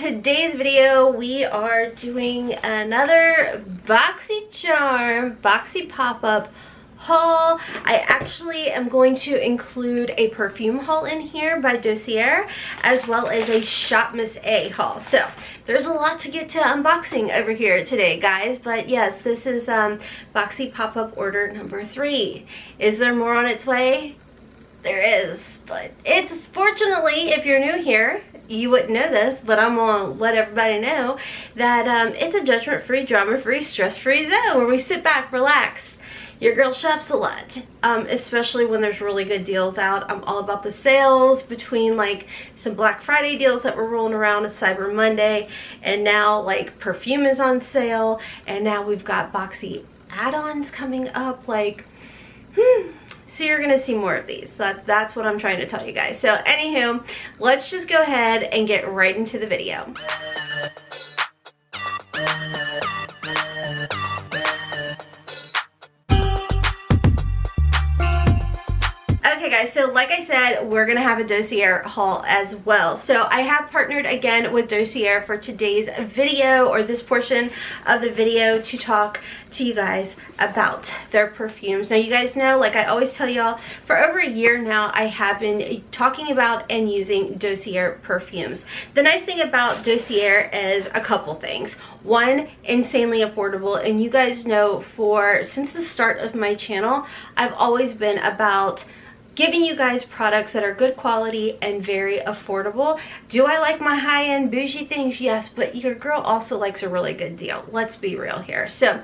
today's video we are doing another Boxycharm BoxyPopup haul. I actually am going to include a perfume haul in here by Dossier, as well as a Shop Miss A haul. So there's a lot to get to unboxing over here today, guys. But yes, this is BoxyPopup order number 3. Is there more on its way? There is, but it's, fortunately, if you're new here, you wouldn't know this, but I'm gonna let everybody know that it's a judgment-free, drama-free, stress-free zone where we sit back, relax. Your girl shops a lot, especially when there's really good deals out. I'm all about the sales between like some Black Friday deals that were rolling around, it's Cyber Monday, and now like perfume is on sale, and now we've got Boxy add-ons coming up. Like, so you're gonna see more of these. That's what I'm trying to tell you guys. So anywho, let's just go ahead and get right into the video. Okay guys, so like I said, we're gonna have a Dossier haul as well. So I have partnered again with Dossier for today's video, or this portion of the video, to talk to you guys about their perfumes. Now you guys know, like I always tell y'all, for over a year now I have been talking about and using Dossier perfumes. The nice thing about Dossier is a couple things. One, insanely affordable, and you guys know since the start of my channel, I've always been about giving you guys products that are good quality and very affordable. Do I like my high-end bougie things? Yes, but your girl also likes a really good deal. Let's be real here. So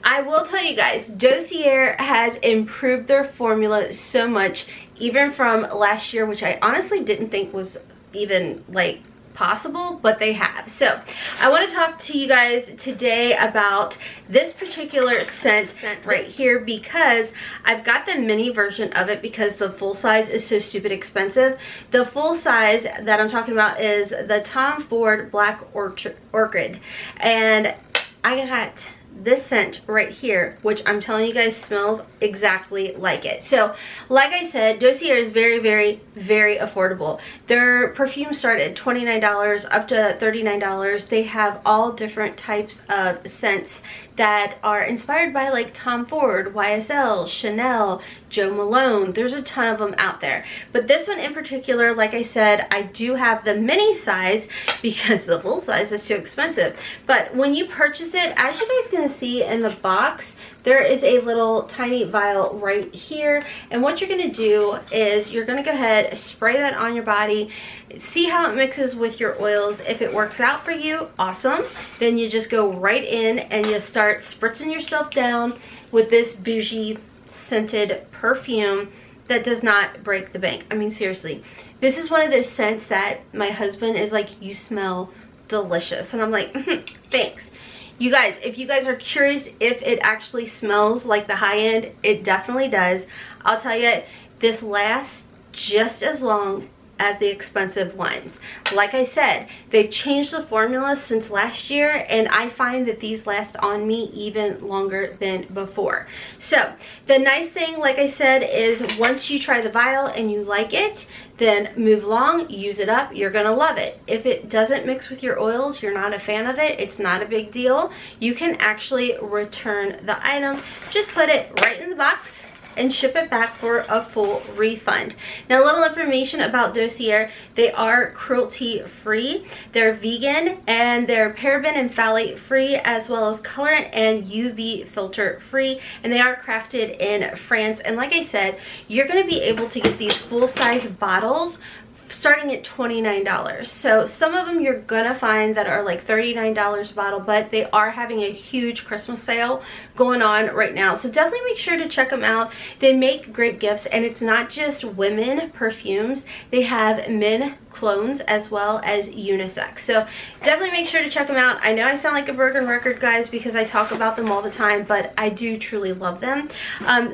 I will tell you guys, Dossier has improved their formula so much, even from last year, which I honestly didn't think was even like possible, but they have. So I want to talk to you guys today about this particular scent right here, because I've got the mini version of it because the full size is so stupid expensive. The full size that I'm talking about is the Tom Ford Black Orchid, and I got this scent right here, which I'm telling you guys smells exactly like it. So like I said, Dossier is very, very, very affordable. Their perfumes start at $29 up to $39. They have all different types of scents that are inspired by like Tom Ford, YSL, Chanel, Jo Malone. There's a ton of them out there, but this one in particular, like I said, I do have the mini size because the full size is too expensive. But when you purchase it, as you guys can see in the box, there is a little tiny vial right here, and what you're going to do is you're going to go ahead, spray that on your body, see how it mixes with your oils. If it works out for you, awesome. Then you just go right in and you start spritzing yourself down with this bougie scented perfume that does not break the bank. I mean, seriously, this is one of those scents that my husband is like, you smell delicious, and I'm like, thanks. You guys, if you guys are curious if it actually smells like the high end, it definitely does. I'll tell you, this lasts just as long as the expensive ones. Like I said, they've changed the formula since last year, and I find that these last on me even longer than before. So the nice thing, like I said, is once you try the vial and you like it, then move along, use it up, you're gonna love it. If it doesn't mix with your oils, you're not a fan of it, it's not a big deal. You can actually return the item. Just put it right in the box and ship it back for a full refund. Now, a little information about Dossier: they are cruelty free, they're vegan, and they're paraben and phthalate free, as well as colorant and UV filter free, and they are crafted in France. And like I said, you're gonna be able to get these full-size bottles starting at $29. So some of them you're gonna find that are like $39 a bottle, but they are having a huge Christmas sale going on right now. So definitely make sure to check them out. They make great gifts, and it's not just women perfumes. They have men clones as well as unisex. So definitely make sure to check them out. I know I sound like a broken record, guys, because I talk about them all the time, but I do truly love them.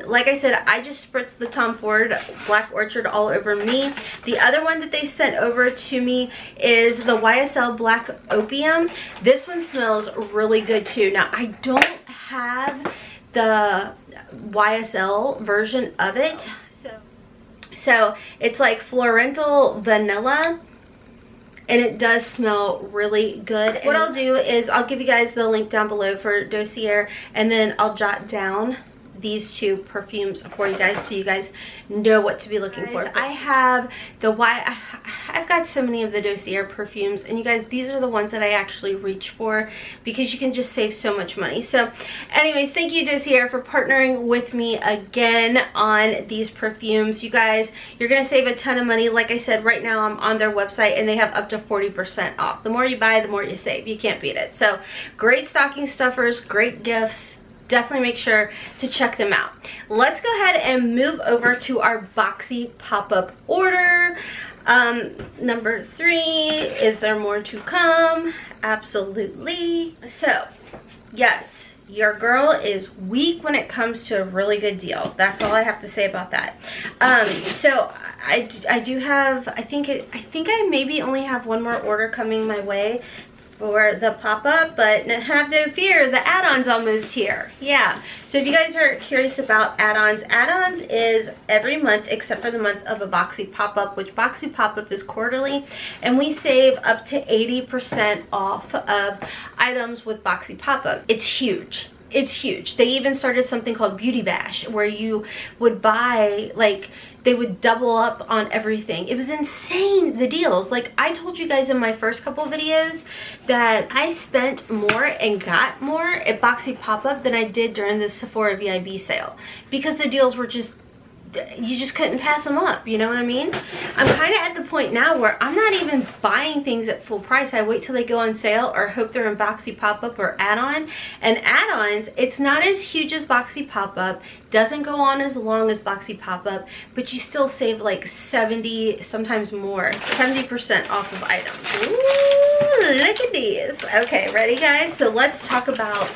Like I said, I just spritzed the Tom Ford Black Orchid all over me. The other one that they sent over to me is the YSL Black Opium. This one smells really good too. Now, I don't have the YSL version of it, so it's like Floriental Vanilla, and it does smell really good. What I'll do is I'll give you guys the link down below for Dossier, and then I'll jot down these two perfumes for you guys so you guys know what to be looking for. I have I've got so many of the Dossier perfumes, and you guys, these are the ones that I actually reach for because you can just save so much money. So anyways, thank you Dossier for partnering with me again on these perfumes. You guys, you're gonna save a ton of money. Like I said, right now I'm on their website and they have up to 40% off. The more you buy, the more you save. You can't beat it. So great stocking stuffers, great gifts. Definitely make sure to check them out. Let's go ahead and move over to our Boxy pop-up order. Number 3, is there more to come? Absolutely. So, yes, your girl is weak when it comes to a really good deal. That's all I have to say about that. So I do have, I think I maybe only have one more order coming my way for the pop-up, but have no fear, the add-ons almost here. Yeah, so if you guys are curious about add-ons is every month except for the month of a Boxy pop-up, which Boxy pop-up is quarterly, and we save up to 80% off of items with Boxy pop-up. It's huge. It's huge. They even started something called Beauty Bash, where you would buy, like, they would double up on everything. It was insane, the deals. Like, I told you guys in my first couple videos that I spent more and got more at Boxy pop-up than I did during the Sephora VIB sale, because the deals were just, you just couldn't pass them up, you know what I mean? I'm kind of at the point now where I'm not even buying things at full price. I wait till they go on sale or hope they're in Boxy pop-up or add-on. And add-ons, it's not as huge as Boxy pop-up, doesn't go on as long as Boxy pop-up, but you still save like 70, sometimes more, 70% off of items. Ooh, look at these. Okay, ready guys? So let's talk about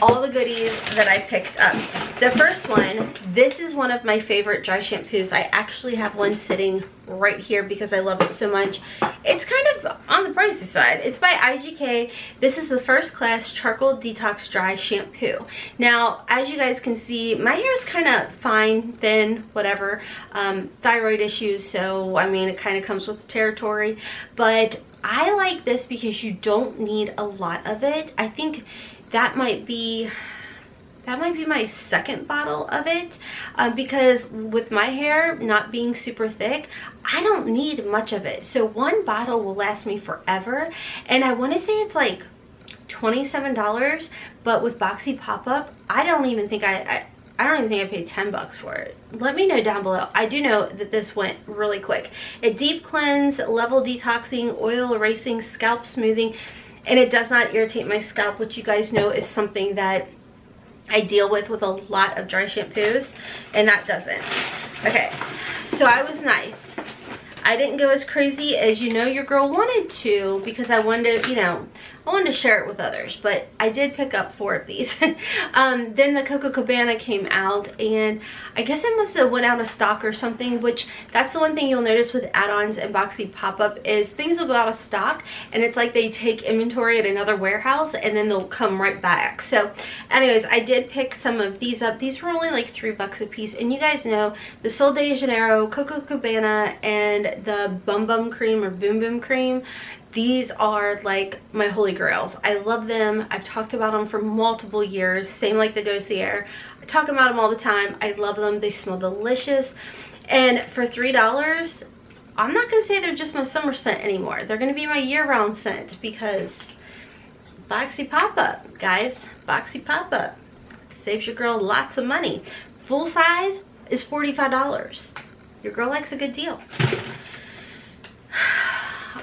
all the goodies that I picked up. The first one, this is one of my favorite dry shampoos. I actually have one sitting right here because I love it so much. It's kind of on the pricey side. It's by IGK. This is the First Class Charcoal Detox Dry Shampoo. Now, as you guys can see, my hair is kind of fine, thin, whatever. Thyroid issues, so I mean, it kind of comes with the territory. But I like this because you don't need a lot of it. I think that might be my second bottle of it, because with my hair not being super thick, I don't need much of it. So one bottle will last me forever, and I want to say it's like $27, but with Boxy pop-up, I don't even think I paid $10 for it. Let me know down below. I do know that this went really quick. It deep cleanse, level detoxing, oil erasing, scalp smoothing, and it does not irritate my scalp, which you guys know is something that I deal with a lot of dry shampoos, and that doesn't. Okay, so I was nice. I didn't go as crazy as you know your girl wanted to, because I wanted to, you know, I wanted to share it with others, but I did pick up 4 of these. Then the Coco Cabana came out, and I guess it must have went out of stock or something, which that's the one thing you'll notice with add-ons and Boxy pop-up is things will go out of stock, and it's like they take inventory at another warehouse and then they'll come right back. So anyways, I did pick some of these up. These were only like $3 a piece, and you guys know the Sol de Janeiro, Coco Cabana, and the Bum Bum Cream or Boom Boom Cream. These are like my holy grails. I love them. I've talked about them for multiple years. Same like the Dossier. I talk about them all the time. I love them. They smell delicious. And for $3, I'm not going to say they're just my summer scent anymore. They're going to be my year-round scent, because Boxy pop-up, guys. Boxy pop-up saves your girl lots of money. Full size is $45. Your girl likes a good deal.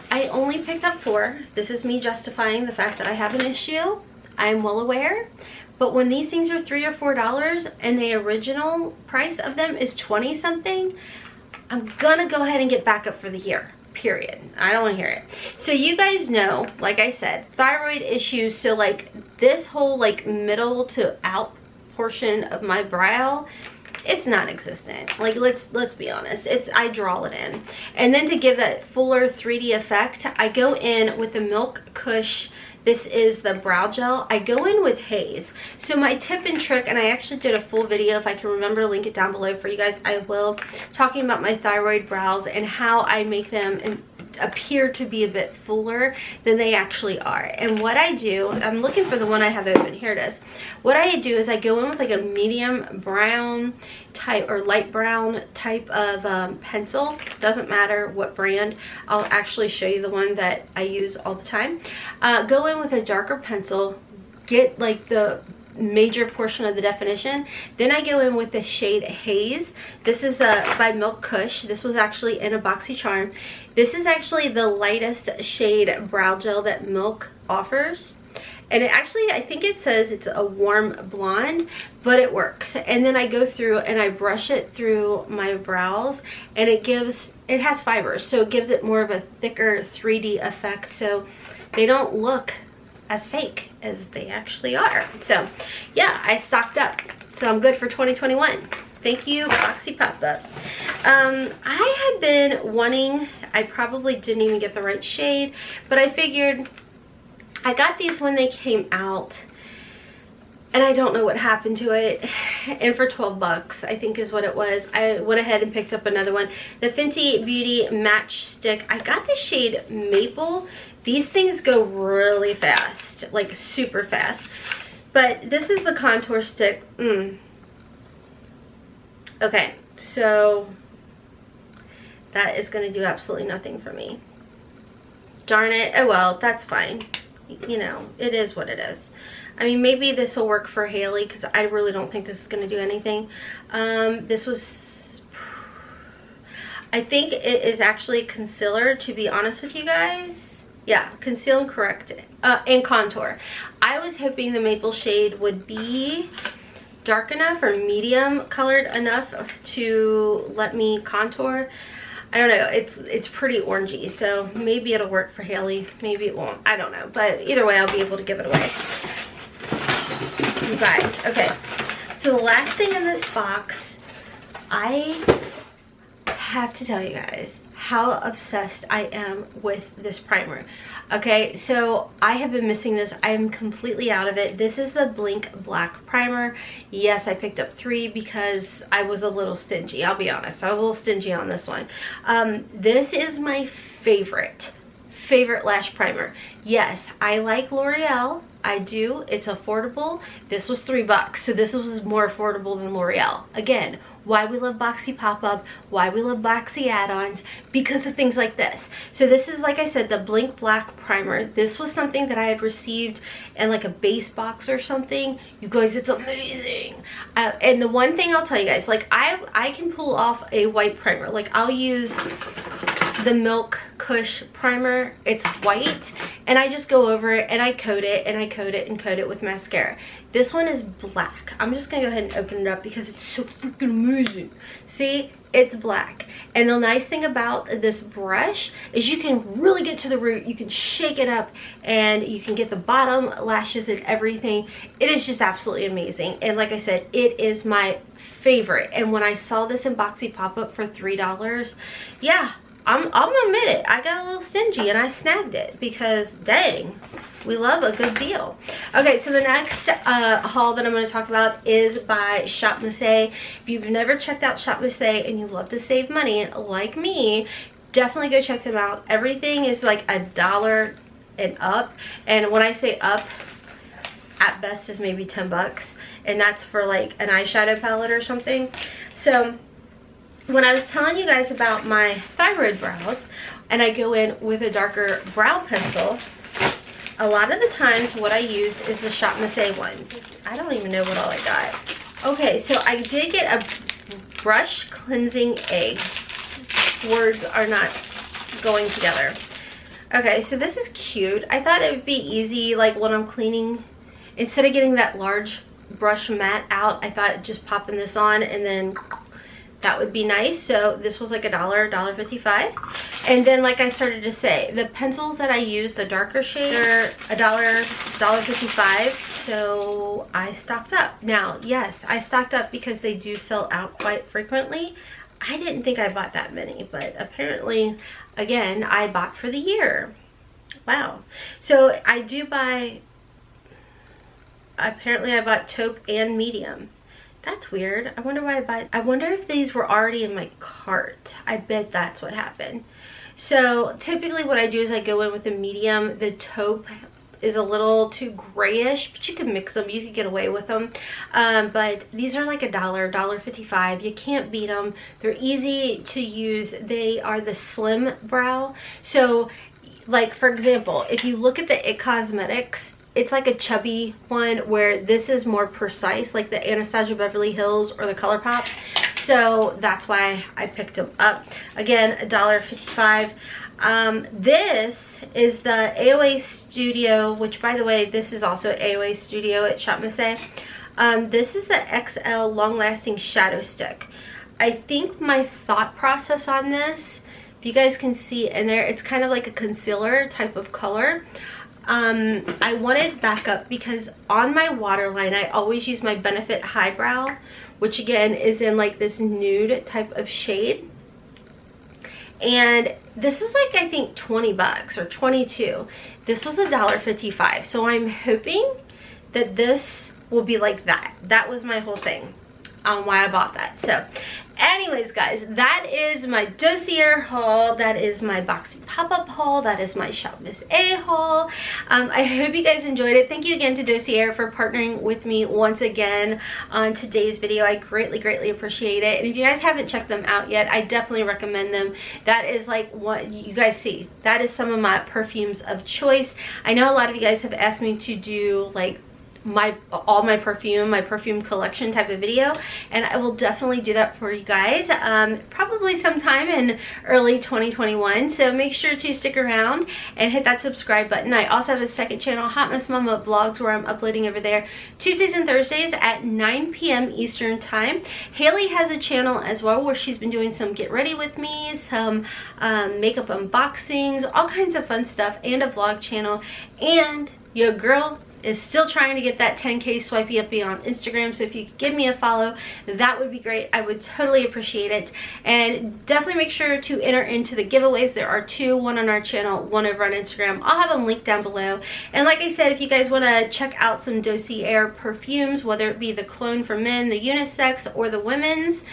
I only picked up 4. This is me justifying the fact that I have an issue. I am well aware. But when these things are $3 or $4 and the original price of them is 20 something, I'm gonna go ahead and get backup for the year. Period. I don't want to hear it. So you guys know, like I said, thyroid issues. So like this whole like middle to out portion of my brow, it's non-existent. Like, let's be honest, I draw it in. And then to give that fuller 3D effect, I go in with the Milk Kush This is the brow gel. I go in with HAILEY'S. So my tip and trick, and I actually did a full video, if I can remember, link it down below for you guys, I will, talking about my thyroid brows and how I make them appear to be a bit fuller than they actually are. And what I do, I'm looking for the one I have open. Here it is. What I do is I go in with like a medium brown type or light brown type of pencil. Doesn't matter what brand. I'll actually show you the one that I use all the time. Go in with a darker pencil, get like the major portion of the definition. Then I go in with the shade HAILEY'S. This is by Milk Kush. This was actually in a Boxycharm. This is actually the lightest shade brow gel that Milk offers. And it actually, I think it says it's a warm blonde, but it works. And then I go through and I brush it through my brows, and it has fibers, so it gives it more of a thicker 3D effect, so they don't look as fake as they actually are. So yeah, I stocked up, so I'm good for 2021. Thank you, BoxyPopup. I had been wanting, I probably didn't even get the right shade, but I figured, I got these when they came out, and I don't know what happened to it, and for 12 bucks I think is what it was, I went ahead and picked up another one, the Fenty Beauty Match Stick. I got the shade Maple. These things go really fast, like super fast, but this is the contour stick. Okay, so that is going to do absolutely nothing for me. Darn it. Oh well, that's fine. You know, it is what it is. I mean, maybe this will work for Hailey, because I really don't think this is going to do anything. This was, I think it is actually concealer, to be honest with you guys. Yeah, conceal and correct, and contour. I was hoping the maple shade would be dark enough or medium colored enough to let me contour. I don't know, it's pretty orangey, so maybe it'll work for Hailey, maybe it won't, I don't know, but either way I'll be able to give it away. You guys, okay, so the last thing in this box, I have to tell you guys how obsessed I am with this primer. Okay, so I have been missing this. I am completely out of it. This is the Blink Black Primer. Yes, I picked up 3 because I was a little stingy. I'll be honest, I was a little stingy on this one. This is my favorite lash primer. Yes, I like L'Oreal. I do. It's affordable. This was 3 bucks, so this was more affordable than L'Oreal. Again, why we love BoxyPopup, why we love Boxy add-ons, because of things like this. So this is, like I said, the Blink Black Primer. This was something that I had received in like a base box or something. You guys, it's amazing. And the one thing I'll tell you guys, like I can pull off a white primer. Like I'll use the Milk Kush primer. It's white, and I just go over it and I coat it and I coat it and coat it with mascara. This one is black. I'm just gonna go ahead and open it up because it's so freaking amazing. See, it's black. And the nice thing about this brush is you can really get to the root. You can shake it up and you can get the bottom lashes and everything. It is just absolutely amazing. And like I said, it is my favorite. And when I saw this in BoxyPopup for $3, yeah, I'm gonna admit it, I got a little stingy and I snagged it because dang, we love a good deal. Okay, so the next haul that I'm going to talk about is by Shop Musée. If you've never checked out Shop Musée and you love to save money like me, definitely go check them out. Everything is like $1 and up, and when I say up, at best is maybe 10 bucks, and that's for like an eyeshadow palette or something. So when I was telling you guys about my thyroid brows and I go in with a darker brow pencil, a lot of the times what I use is the Shop Musée ones. I don't even know what all I got. Okay, so I did get a brush cleansing egg. Words are not going together. Okay, so this is cute. I thought it would be easy, like when I'm cleaning, instead of getting that large brush mat out, I thought just popping this on and then that would be nice. So this was like $1.55. And then, like I started to say, the pencils that I use, the darker shade, are $1.55. So I stocked up. Now, yes, I stocked up because they do sell out quite frequently. I didn't think I bought that many, but apparently, again, I bought for the year. Wow. So I do buy, apparently I bought taupe and medium. That's weird. I wonder why I wonder if these were already in my cart. I bet that's what happened. So typically what I do is I go in with a medium. The taupe is a little too grayish, but you can mix them. You can get away with them. But these are like $1.55. You can't beat them. They're easy to use. They are the slim brow. So like, for example, if you look at the It Cosmetics, it's like a chubby one, where this is more precise, like the Anastasia Beverly Hills or the ColourPop. So that's why I picked them up. Again, $1.55. This is the AOA Studio, which, by the way, this is also AOA Studio at Shop Missy. This is the XL Long Lasting Shadow Stick. I think my thought process on this, if you guys can see in there, it's kind of like a concealer type of color. I wanted backup because on my waterline I always use my Benefit Highbrow, which again is in like this nude type of shade, and this is like, I think 20 bucks or 22. This was $1.55, so I'm hoping that this will be like that. That was my whole thing on why I bought that. So anyways, guys, that is my Dossier haul. That is my BoxyPopup haul. That is my Shop Miss A haul. I hope you guys enjoyed it. Thank you again to Dossier for partnering with me once again on today's video. I greatly appreciate it. And if you guys haven't checked them out yet, I definitely recommend them. That is like what you guys see. That is some of my perfumes of choice. I know a lot of you guys have asked me to do like all my perfume collection type of video, and I will definitely do that for you guys probably sometime in early 2021. So make sure to stick around and hit that subscribe button. I also have a second channel, Hot Mess Momma Vlogs, where I'm uploading over there Tuesdays and Thursdays at 9 p.m. Eastern time. Haley has a channel as well where she's been doing some get ready with me, some makeup unboxings, all kinds of fun stuff, and a vlog channel. And your girl is still trying to get that 10K swipey uppy on Instagram, so if you could give me a follow, that would be great. I would totally appreciate it. And definitely make sure to enter into the giveaways. There are two, one on our channel, one over on Instagram. I'll have them linked down below. And like I said, if you guys want to check out some Dossier perfumes, whether it be the cologne for men, the unisex, or the women's,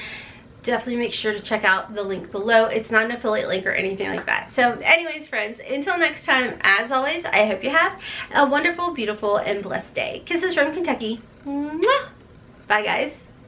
definitely make sure to check out the link below. It's not an affiliate link or anything like that. So anyways, friends, until next time, as always, I hope you have a wonderful, beautiful, and blessed day. Kisses from Kentucky. Mwah! Bye, guys.